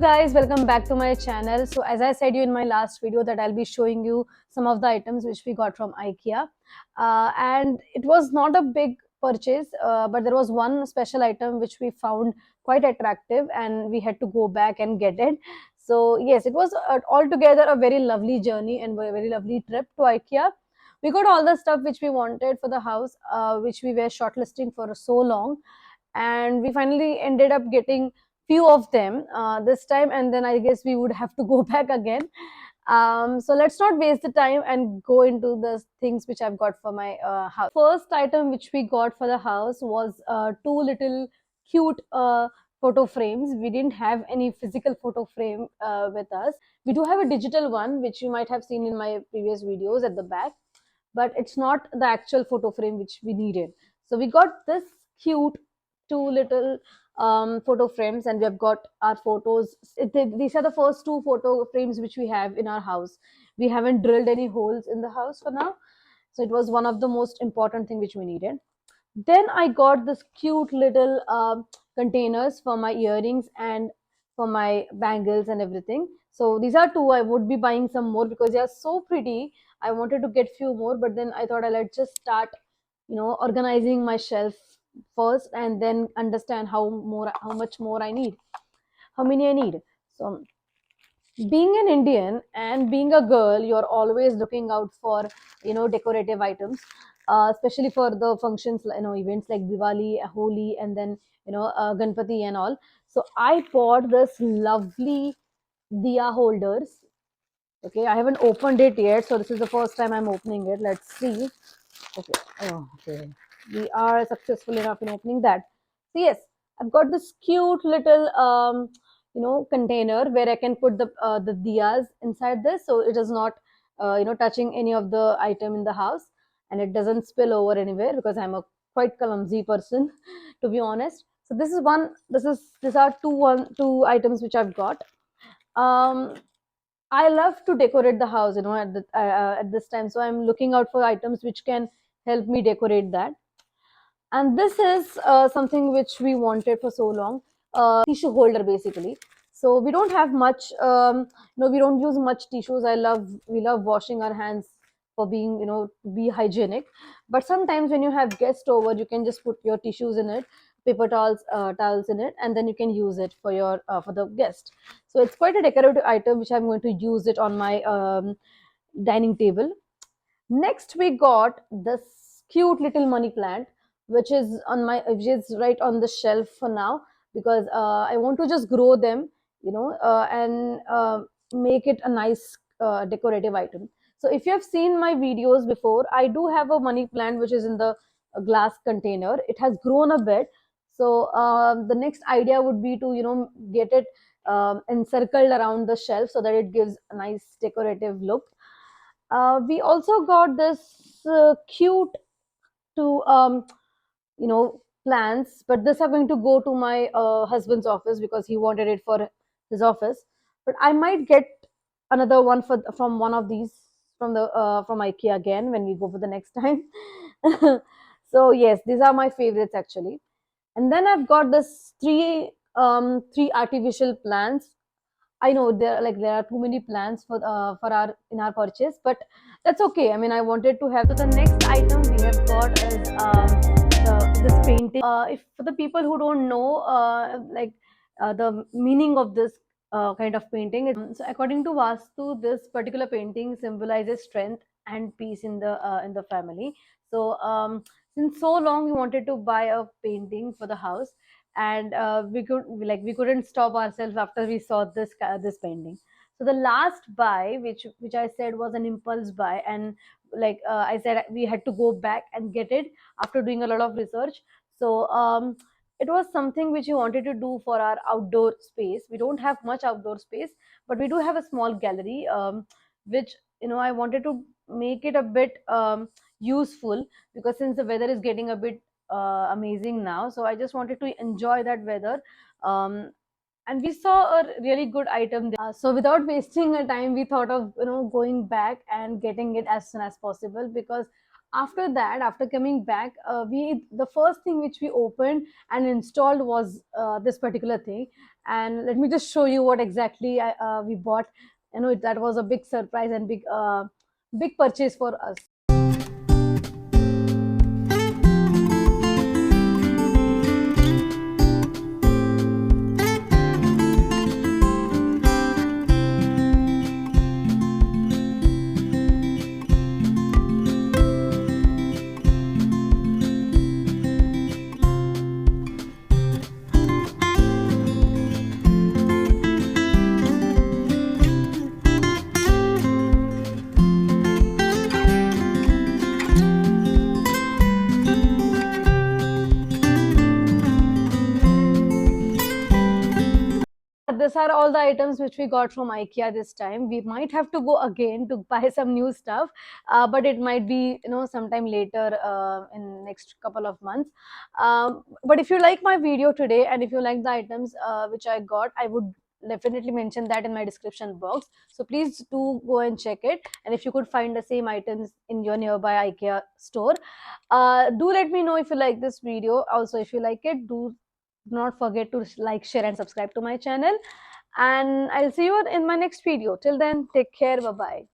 Guys, welcome back to my channel. So as I said you in my last video that I'll be showing you some of the items which we got from Ikea, and it was not a big purchase, but there was one special item which we found quite attractive and we had to go back and get it. So yes, it was altogether a very lovely journey and a very lovely trip to Ikea. We got all the stuff which we wanted for the house, which we were shortlisting for so long, and we finally ended up getting few of them this time, and then I guess we would have to go back again. So let's not waste the time and go into the things which I've got for my house. First item which we got for the house was two little cute photo frames. We didn't have any physical photo frame with us. We do have a digital one which you might have seen in my previous videos at the back, but it's not the actual photo frame which we needed. So we got this cute two little photo frames, and we have got our photos. These are the first two photo frames which we have in our house. We haven't drilled any holes in the house for now, so it was one of the most important thing which we needed. Then I got this cute little containers for my earrings and for my bangles and everything. So these are two. I would be buying some more because they are so pretty. I wanted to get few more, but then I thought I'll just start, organizing my shelf first and then understand how much more I need, how many I need. So being an Indian and being a girl, you're always looking out for decorative items, especially for the functions, events like Diwali, Holi, and then Ganpati and all. So I bought this lovely Diya holders. Okay, I haven't opened it yet, so this is the first time I'm opening it. Let's see. Okay, oh, okay, we are successful enough in opening that. So yes, I've got this cute little container where I can put the diyas inside this, so it is not touching any of the item in the house, and it doesn't spill over anywhere because I'm a quite clumsy person to be honest. So this is one. These are two items which I've got. um I love to decorate the house, at this time. So I'm looking out for items which can help me decorate that. And this is something which we wanted for so long. Tissue holder, basically. So we don't have much. We don't use much tissues. We love washing our hands for being, be hygienic. But sometimes when you have guests over, you can just put your tissues in it, paper towels in it, and then you can use it for your for the guest. So it's quite a decorative item which I'm going to use it on my dining table. Next, we got this cute little money plant, which is right on the shelf for now, because I want to just grow them, and make it a nice decorative item. So if you have seen my videos before, I do have a money plant which is in the glass container. It has grown a bit. So the next idea would be to get it encircled around the shelf so that it gives a nice decorative look. We also got this cute to plants, but this are going to go to my husband's office because he wanted it for his office. But I might get another one from one of these from IKEA again when we go for the next time. So yes, these are my favorites actually. And then I've got this three artificial plants. I know there are too many plans for our in our purchase, but that's okay. I mean, I wanted to have. So the next item we have got is this painting. If for the people who don't know, the meaning of this kind of painting, so according to Vastu, this particular painting symbolizes strength and peace in the family. So since so long we wanted to buy a painting for the house, and we couldn't stop ourselves after we saw this painting. So the last buy, which I said was an impulse buy, and I said we had to go back and get it after doing a lot of research. So it was something which we wanted to do for our outdoor space. We don't have much outdoor space, but we do have a small gallery, which I wanted to make it a bit useful, because since the weather is getting a bit amazing now, so I just wanted to enjoy that weather. And we saw a really good item there. So without wasting a time, we thought of going back and getting it as soon as possible, because After that, after coming back, we the first thing which we opened and installed was this particular thing. And let me just show you what exactly we bought. You know, that was a big surprise and big purchase for us. These are all the items which we got from IKEA this time. We might have to go again to buy some new stuff, but it might be, you know, sometime later in next couple of months. But if you like my video today and if you like the items which I got, I would definitely mention that in my description box. So please do go and check it. And if you could find the same items in your nearby IKEA store, do let me know if you like this video. Also, if you like it, do not forget to like, share and subscribe to my channel, and I'll see you in my next video. Till then, take care. Bye bye.